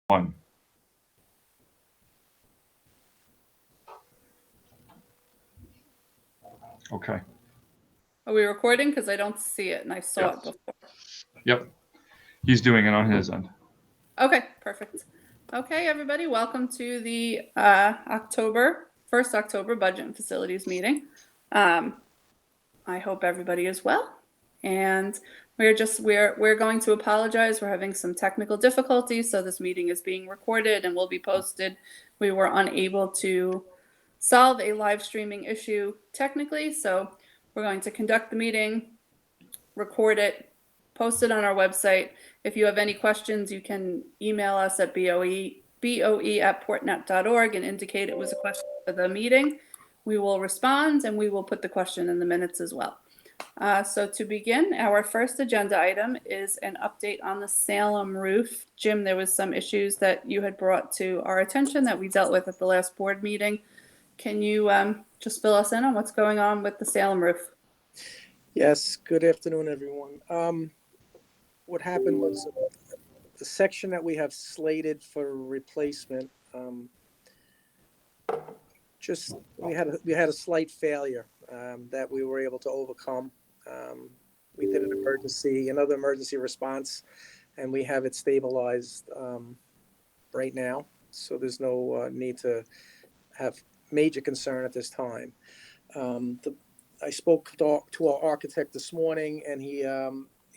One. Okay. Are we recording? Because I don't see it, and I saw it Yes. before. Yep. He's doing it on his end. Okay, perfect. Okay, everybody, welcome to the first October Budget and Facilities meeting. I hope everybody is well, and we're going to apologize. We're having some technical difficulties, so this meeting is being recorded and will be posted. We were unable to solve a live streaming issue technically, so we're going to conduct the meeting, record it, post it on our website. If you have any questions, you can email us at BOE@portnet.org and indicate it was a question for the meeting. We will respond and we will put the question in the minutes as well. So to begin, our first agenda item is an update on the Salem roof. Jim, there was some issues that you had brought to our attention that we dealt with at the last board meeting. Can you just fill us in on what's going on with the Salem roof? Yes, good afternoon, everyone. What happened was the section that we have slated for replacement, we had a slight failure that we were able to overcome. We did another emergency response, and we have it stabilized right now. So there's no need to have major concern at this time. I spoke to our architect this morning, and he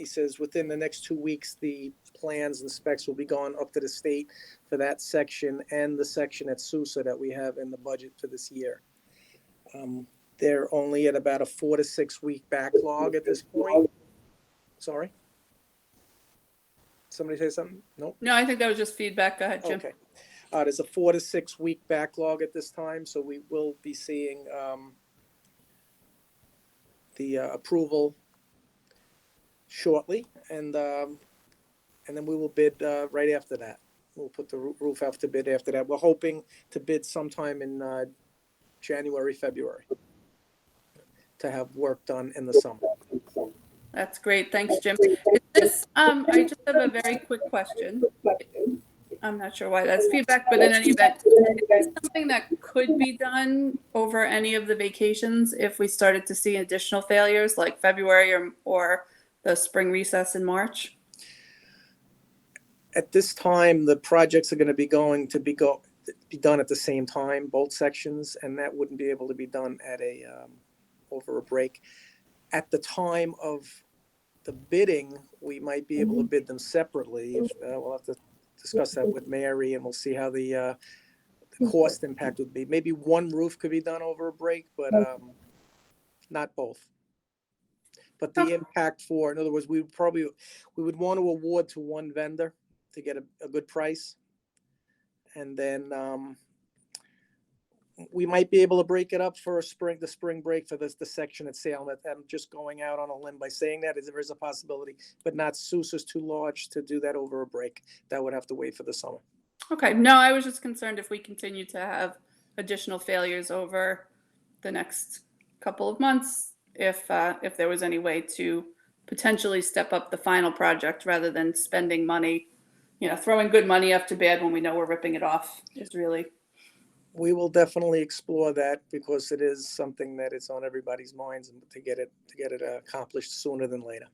says within the next 2 weeks, the plans and specs will be gone up to the state for that section and the section at Sousa that we have in the budget for this year. They're only at about a 4 to 6 week backlog at this point. Sorry? Somebody say something? Nope. No, I think that was just feedback. Go ahead, Jim. Okay. There's a 4 to 6 week backlog at this time, so we will be seeing the approval shortly, and then we will bid right after that. We'll put the roof out to bid after that. We're hoping to bid sometime in January, February, to have work done in the summer. That's great. Thanks, Jim. Is this, I just have a very quick question. I'm not sure why that's feedback, but in any event, is this something that could be done over any of the vacations if we started to see additional failures like February or the spring recess in March? At this time, the projects are going to be done at the same time, both sections, and that wouldn't be able to be done at over a break. At the time of the bidding, we might be able to bid them separately. We'll have to discuss that with Mary, and we'll see how the cost impact would be. Maybe one roof could be done over a break, but not both. But the impact in other words, we would want to award to one vendor to get a good price, and then we might be able to break it up for the spring break for the section at Salem. I'm just going out on a limb by saying that there is a possibility, but not Sousa's too large to do that over a break. That would have to wait for the summer. Okay. No, I was just concerned if we continue to have additional failures over the next couple of months, if there was any way to potentially step up the final project rather than spending money, throwing good money after bad when we know we're ripping it off is really. We will definitely explore that because it is something that is on everybody's minds, and to get it accomplished sooner than later.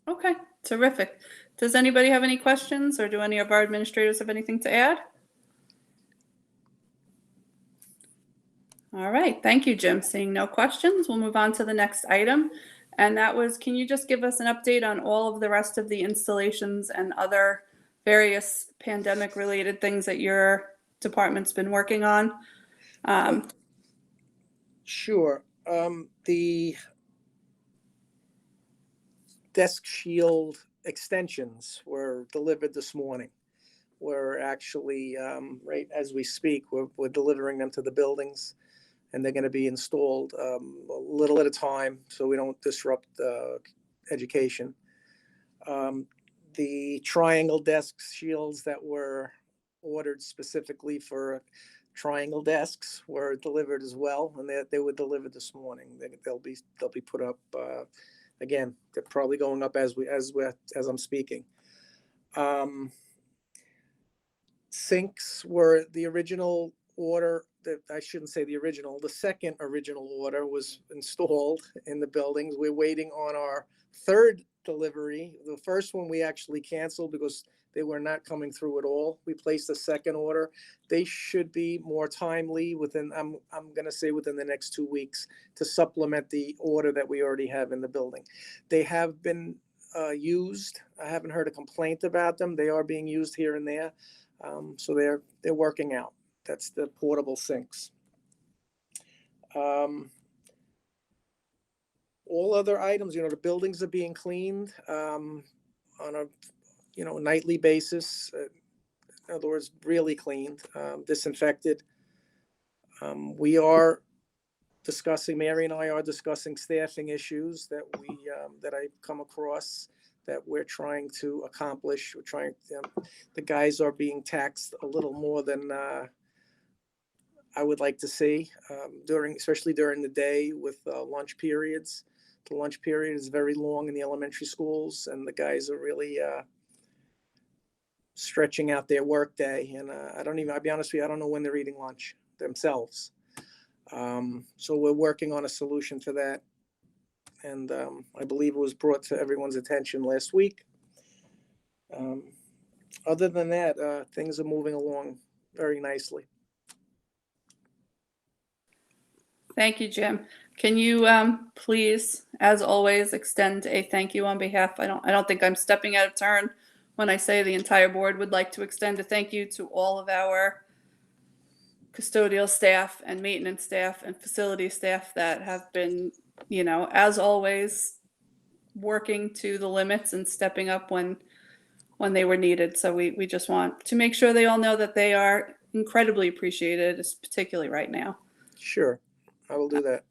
Okay, terrific. Does anybody have any questions, or do any of our administrators have anything to add? All right, thank you, Jim. Seeing no questions, we'll move on to the next item. And that was, can you just give us an update on all of the rest of the installations and other various pandemic-related things that your department's been working on? Sure. The desk shield extensions were delivered this morning. We're actually, right as we speak, we're delivering them to the buildings, and they're going to be installed a little at a time so we don't disrupt education. The triangle desk shields that were ordered specifically for triangle desks were delivered as well, and they were delivered this morning. They'll be put up again. They're probably going up as I'm speaking. Sinks were the original order, that I shouldn't say the original, the second original order was installed in the buildings. We're waiting on our third delivery. The first one we actually canceled because they were not coming through at all. We placed a second order. They should be more timely within, I'm going to say within the next 2 weeks, to supplement the order that we already have in the building. They have been used. I haven't heard a complaint about them. They are being used here and there. So they're working out. That's the portable sinks. All other items, the buildings are being cleaned on a nightly basis. In other words, really cleaned, disinfected. We are discussing, Mary and I are discussing staffing issues that I've come across that we're trying to accomplish. We're trying, the guys are being taxed a little more than I would like to see, especially during the day with lunch periods. The lunch period is very long in the elementary schools, and the guys are really stretching out their work day. And I'll be honest with you, I don't know when they're eating lunch themselves. So we're working on a solution for that. And I believe it was brought to everyone's attention last week. Other than that, things are moving along very nicely. Thank you, Jim. Can you please, as always, extend a thank you on behalf? I don't think I'm stepping out of turn when I say the entire board would like to extend a thank you to all of our custodial staff and maintenance staff and facility staff that have been, as always, working to the limits and stepping up when they were needed. So we just want to make sure they all know that they are incredibly appreciated, particularly right now. Sure, I will do that.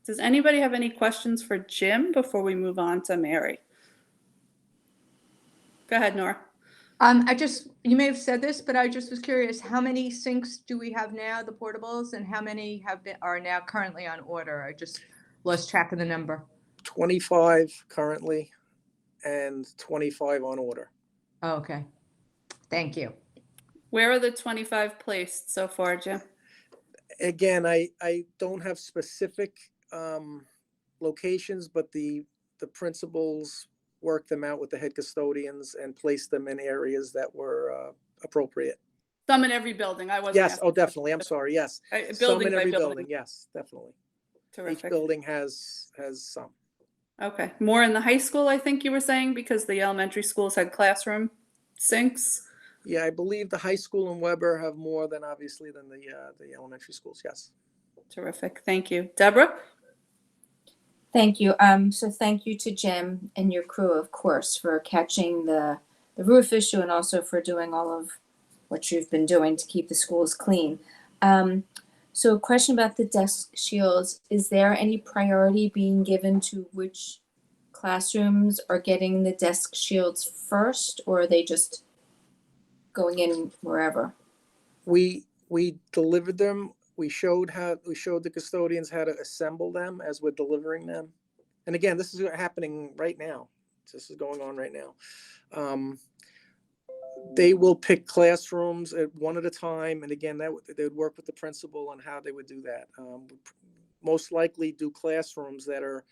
Does anybody have any questions for Jim before we move on to Mary? Go ahead, Nora. You may have said this, but I just was curious, how many sinks do we have now, the portables, and how many are now currently on order? I just lost track of the number. 25 currently and 25 on order. Oh, okay. Thank you. Where are the 25 placed so far, Jim? Again, I don't have specific locations, but the principals worked them out with the head custodians and placed them in areas that were appropriate. Some in every building. I wasn't. Yes. Oh, definitely. I'm sorry. Yes. Some in every building. Yes, definitely. Terrific. Each building has some. Okay. More in the high school, I think you were saying, because the elementary schools had classroom sinks. Yeah, I believe the high school and Weber have more than obviously than the elementary schools. Yes. Terrific. Thank you. Deborah? Thank you. So thank you to Jim and your crew, of course, for catching the roof issue and also for doing all of what you've been doing to keep the schools clean. So a question about the desk shields. Is there any priority being given to which classrooms are getting the desk shields first, or are they just going in wherever? We delivered them. We showed the custodians how to assemble them as we're delivering them. And again, this is happening right now. This is going on right now. They will pick classrooms at one at a time. And again, they would work with the principal on how they would do that. Most likely do classrooms that are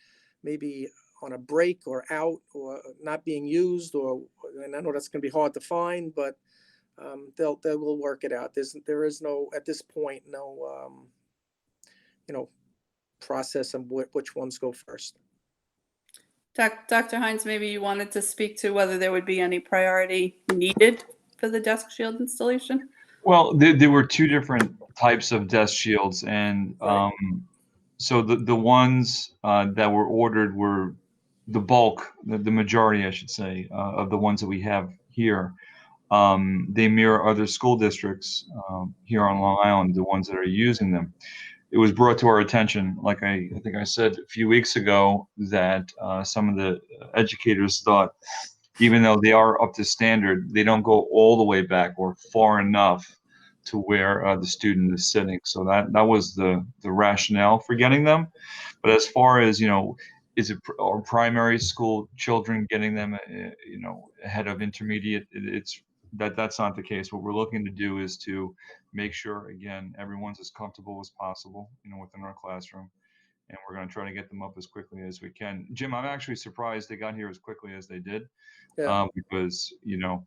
maybe on a break or out or not being used, and I know that's going to be hard to find, but they will work it out. There is no, at this point, no, process of which ones go first. Dr. Hines, maybe you wanted to speak to whether there would be any priority needed for the desk shield installation? Well, there were two different types of desk shields, and Right. so the ones that were ordered were the bulk, the majority, I should say, of the ones that we have here. They mirror other school districts here on Long Island, the ones that are using them. It was brought to our attention, like I think I said a few weeks ago, that some of the educators thought, even though they are up to standard, they don't go all the way back or far enough to where the student is sitting. So that was the rationale for getting them. But as far as, is it our primary school children getting them, ahead of intermediate? It's that's not the case. What we're looking to do is to make sure, again, everyone's as comfortable as possible, within our classroom. And we're going to try to get them up as quickly as we can. Jim, I'm actually surprised they got here as quickly as they did, Yeah. because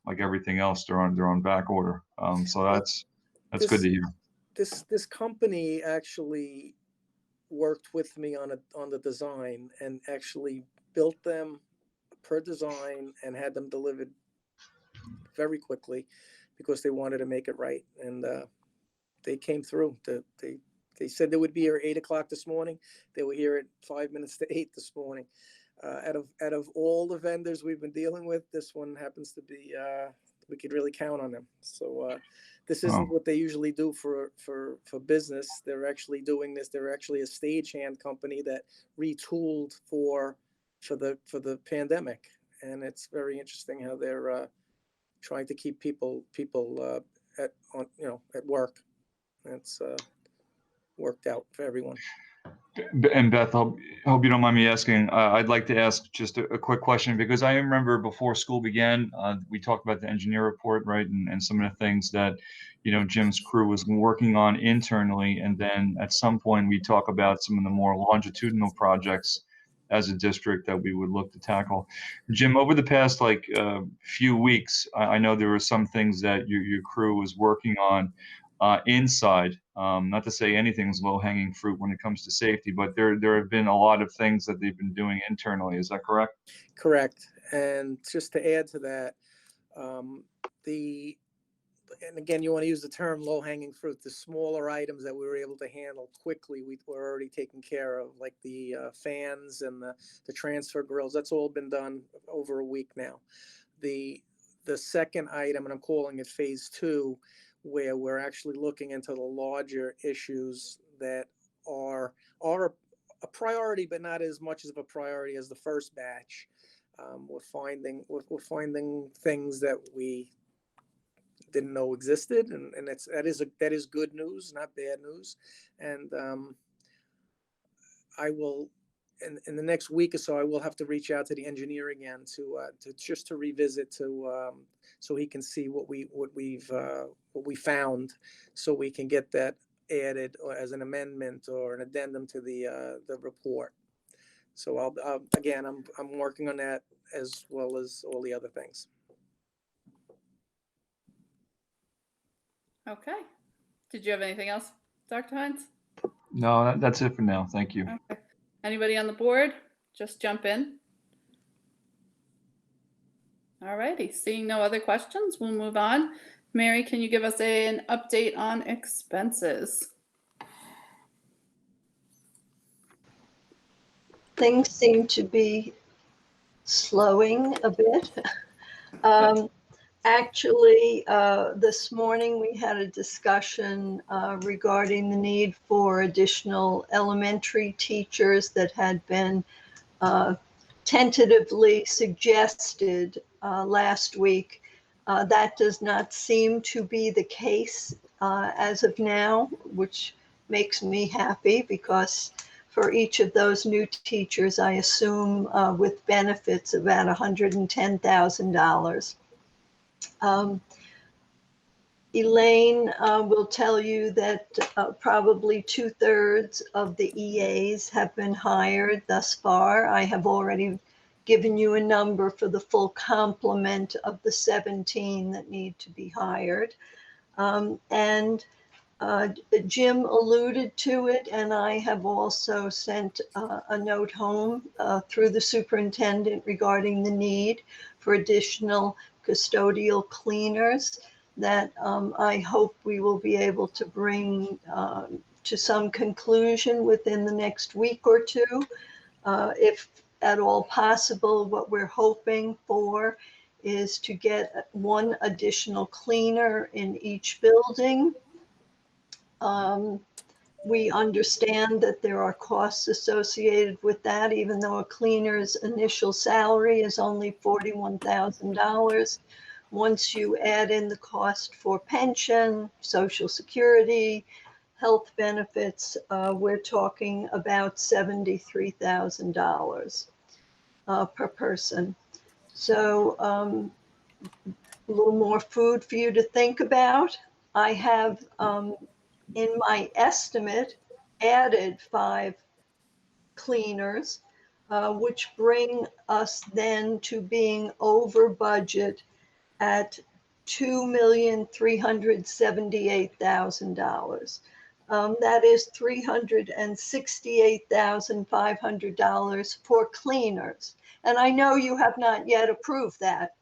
like everything else, they're on back order. So Well, that's good to hear. This company actually worked with me on the design and actually built them per design and had them delivered very quickly because they wanted to make it right. And they came through. They said they would be here at 8 o'clock this morning. They were here at 5 minutes to 8 this morning. Out of all the vendors we've been dealing with, this one happens to be we could really count on them. So this isn't what they usually do for business. They're actually doing this. They're actually a stagehand company that retooled for the pandemic, and it's very interesting how they're trying to keep people at work. It's worked out for everyone. And Beth, hope you don't mind me asking. I'd like to ask just a quick question, because I remember before school began, we talked about the engineer report, right, and some of the things that Jim's crew was working on internally, and then at some point we talk about some of the more longitudinal projects as a district that we would look to tackle. Jim, over the past few weeks, I know there were some things that your crew was working on inside. Not to say anything's low-hanging fruit when it comes to safety, but there have been a lot of things that they've been doing internally. Is that correct? Correct. And just to add to that, and again, you want to use the term low-hanging fruit, the smaller items that we were able to handle quickly, we were already taken care of, like the fans and the transfer grills. That's all been done over a week now. The second item, and I'm calling it phase 2, where we're actually looking into the larger issues that are a priority, but not as much of a priority as the first batch. We're finding things that we didn't know existed, and that is good news, not bad news. And I will, in the next week or so, I will have to reach out to the engineer again to just to revisit, so he can see what we found, so we can get that added or as an amendment or an addendum to the report. So I'm working on that as well as all the other things. Okay. Did you have anything else, Dr. Hines? No, that's it for now. Thank you. Okay. Anybody on the board? Just jump in. All righty. Seeing no other questions, we'll move on. Mary, can you give us an update on expenses? Things seem to be slowing a bit. Actually, this morning we had a discussion regarding the need for additional elementary teachers that had been tentatively suggested last week. That does not seem to be the case as of now, which makes me happy, because for each of those new teachers, I assume with benefits, about $110,000. Elaine will tell you that probably 2/3 of the EAs have been hired thus far. I have already given you a number for the full complement of the 17 that need to be hired. And Jim alluded to it, and I have also sent a note home through the superintendent regarding the need for additional custodial cleaners that I hope we will be able to bring to some conclusion within the next week or two. If at all possible, what we're hoping for is to get one additional cleaner in each building. We understand that there are costs associated with that, even though a cleaner's initial salary is only $41,000. Once you add in the cost for pension, Social Security, health benefits, we're talking about $73,000 per person. So little more food for you to think about. I have, in my estimate, added 5 cleaners, which bring us then to being over budget at $2,378,000. That is $368,500 for cleaners. And I know you have not yet approved that,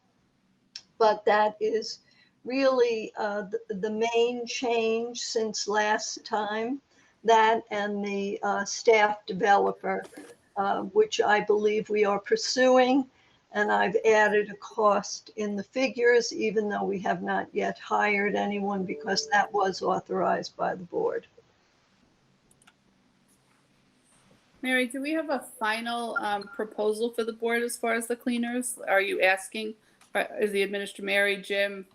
but that is really the main change since last time. That and the staff developer, which I believe we are pursuing. And I've added a cost in the figures, even though we have not yet hired anyone, because that was authorized by the board. Mary, do we have a final proposal for the board as far as the cleaners? Are you asking, is the administrator, Mary, Jim,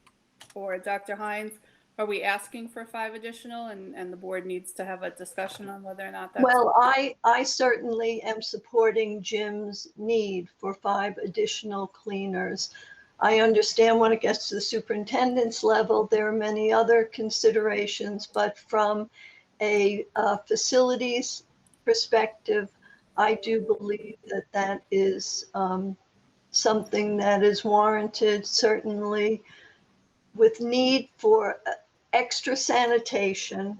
or Dr. Hines, are we asking for 5 additional and the board needs to have a discussion on whether or not that's? Well, I certainly am supporting Jim's need for 5 additional cleaners. I understand when it gets to the superintendent's level, there are many other considerations, but from a facilities perspective, I do believe that that is something that is warranted, certainly with need for extra sanitation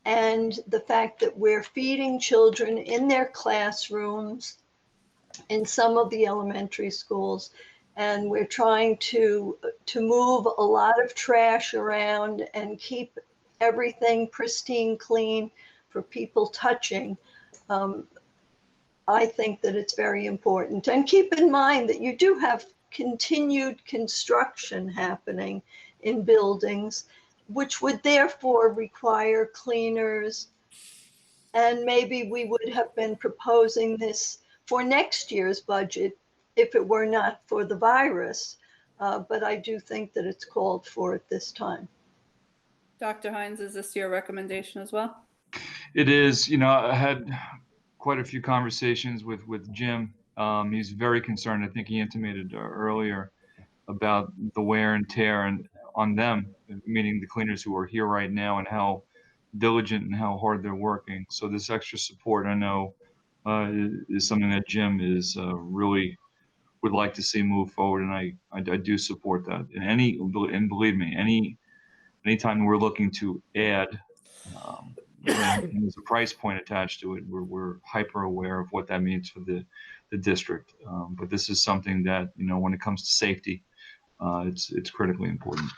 and the fact that we're feeding children in their classrooms in some of the elementary schools, and we're trying to move a lot of trash around and keep everything pristine clean for people touching. I think that it's very important. And keep in mind that you do have continued construction happening in buildings, which would therefore require cleaners. And maybe we would have been proposing this for next year's budget if it were not for the virus. But I do think that it's called for at this time. Dr. Hines, is this your recommendation as well? It is. I had quite a few conversations with Jim. He's very concerned. I think he intimated earlier about the wear and tear and on them, meaning the cleaners who are here right now, and how diligent and how hard they're working. So this extra support, I know, is something that Jim is really would like to see move forward, and I do support that. And believe me, anytime we're looking to add, and there's a price point attached to it, we're hyper aware of what that means for the district. But this is something that, when it comes to safety, it's critically important.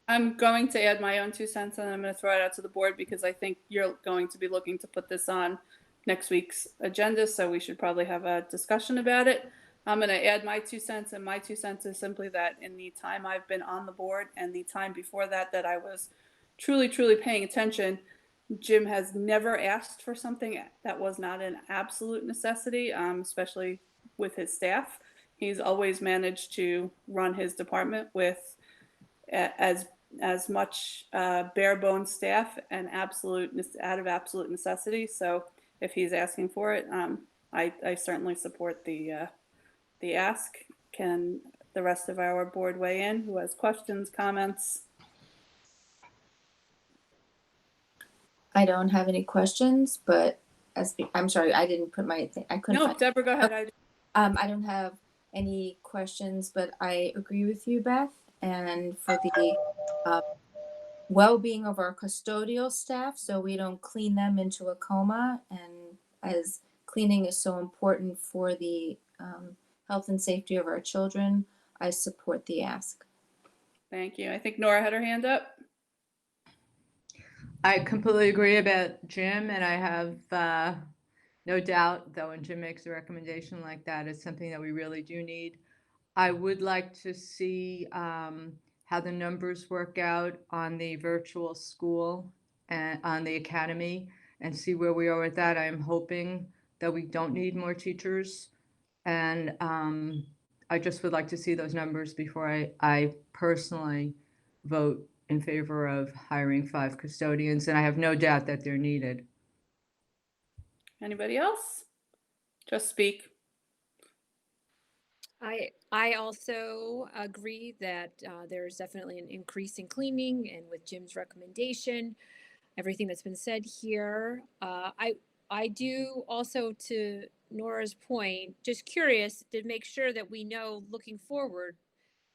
I'm going to add my own 2 cents and I'm going to throw it out to the board because I think you're going to be looking to put this on next week's agenda, so we should probably have a discussion about it. I'm going to add my 2 cents, and my 2 cents is simply that in the time I've been on the board and the time before that I was truly paying attention, Jim has never asked for something that was not an absolute necessity, especially with his staff. He's always managed to run his department with as much bare bones staff and out of absolute necessity. So if he's asking for it, I certainly support the ask. Can the rest of our board weigh in? Who has questions, comments? I don't have any questions, but I'm sorry, I didn't put my thing. I couldn't. No, Deborah, go ahead. I don't have any questions, but I agree with you, Beth. And for the well-being of our custodial staff, so we don't clean them into a coma, and as cleaning is so important for the health and safety of our children, I support the ask. Thank you. I think Nora had her hand up. I completely agree about Jim, and I have no doubt that when Jim makes a recommendation like that, it's something that we really do need. I would like to see how the numbers work out on the virtual school and on the academy and see where we are with that. I'm hoping that we don't need more teachers. And I just would like to see those numbers before I personally vote in favor of hiring 5 custodians. And I have no doubt that they're needed. Anybody else? Just speak. I also agree that there's definitely an increase in cleaning, and with Jim's recommendation, everything that's been said here, I do also, to Nora's point, just curious to make sure that we know looking forward,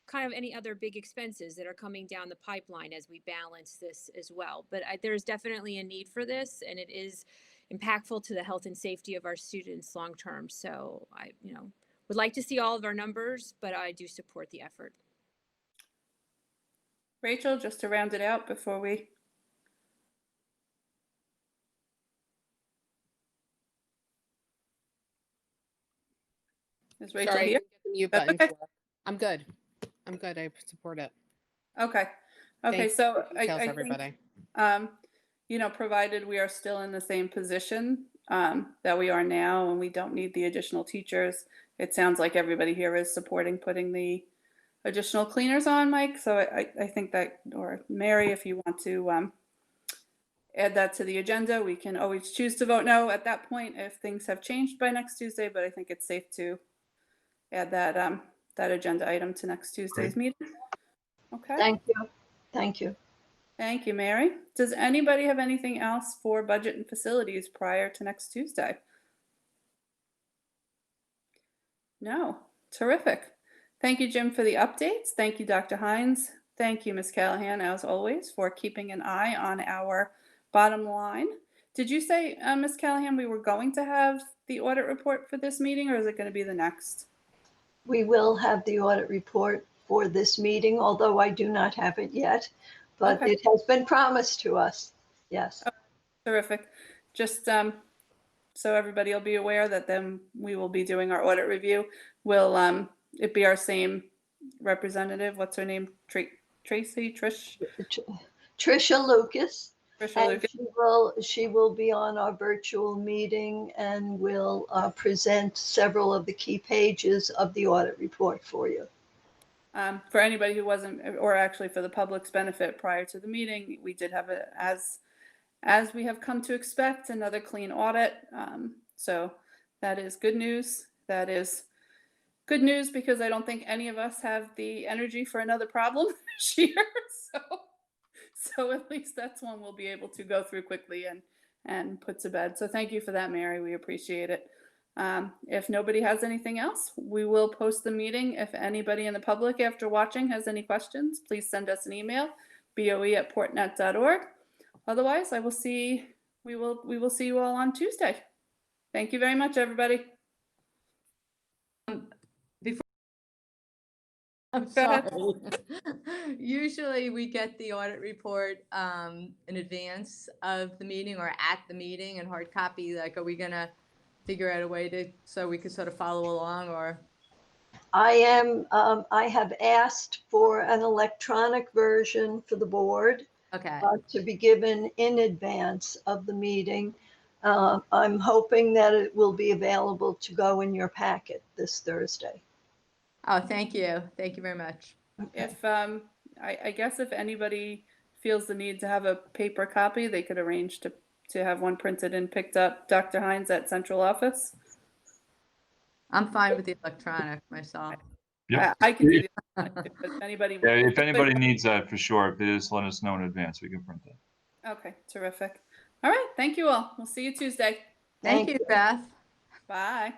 kind of any other big expenses that are coming down the pipeline as we balance this as well. But there's definitely a need for this, and it is impactful to the health and safety of our students long term. So I, would like to see all of our numbers, but I do support the effort. Rachel, just to round it out before we. Is Rachel Sorry, I here? didn't get the mute That's button okay. to work. I'm good. I'm good. I support it. Okay. Okay. Thanks So for the details, I everybody. think, provided we are still in the same position that we are now and we don't need the additional teachers, it sounds like everybody here is supporting putting the additional cleaners on, Mike. So I think that, or Mary, if you want to add that to the agenda, we can always choose to vote no at that point if things have changed by next Tuesday, but I think it's safe to add that that agenda item to next Tuesday's meeting. Okay. Thank you. Thank you. Thank you, Mary. Does anybody have anything else for budget and facilities prior to next Tuesday? No. Terrific. Thank you, Jim, for the updates. Thank you, Dr. Hines. Thank you, Ms. Callahan, as always, for keeping an eye on our bottom line. Did you say, Ms. Callahan, we were going to have the audit report for this meeting, or is it going to be the next? We will have the audit report for this meeting, although I do not have it yet, but Okay. it has been promised to us. Yes. Terrific. Just so everybody will be aware that then we will be doing our audit review. Will it be our same representative? What's her name? Tracy? Trish? Trisha Lucas. Trisha And Lucas. she will be on our virtual meeting and will present several of the key pages of the audit report for you. For anybody who wasn't, or actually for the public's benefit, prior to the meeting, we did have it as we have come to expect, another clean audit. So that is good news. That is good news because I don't think any of us have the energy for another problem this year. So at least that's one we'll be able to go through quickly and put to bed. So thank you for that, Mary. We appreciate it. If nobody has anything else, we will post the meeting. If anybody in the public after watching has any questions, please send us an email, boe@portnet.org. Otherwise, we will see you all on Tuesday. Thank you very much, everybody. I'm Go ahead. sorry. Usually we get the audit report in advance of the meeting or at the meeting in hard copy. Like, are we gonna figure out a way so we could sort of follow along, or? I have asked for an electronic version for the board Okay. to be given in advance of the meeting. I'm hoping that it will be available to go in your packet this Thursday. Oh, thank you. Thank you very much. If I guess if anybody feels the need to have a paper copy, they could arrange to have one printed and picked up. Dr. Hines at central office. I'm fine with the electronic myself. Yep. I can do the but if anybody. Yeah, if anybody needs that, for sure, please let us know in advance. We can print that. Okay, terrific. All right, thank you all. We'll see you Tuesday. Thank you, Beth. Bye.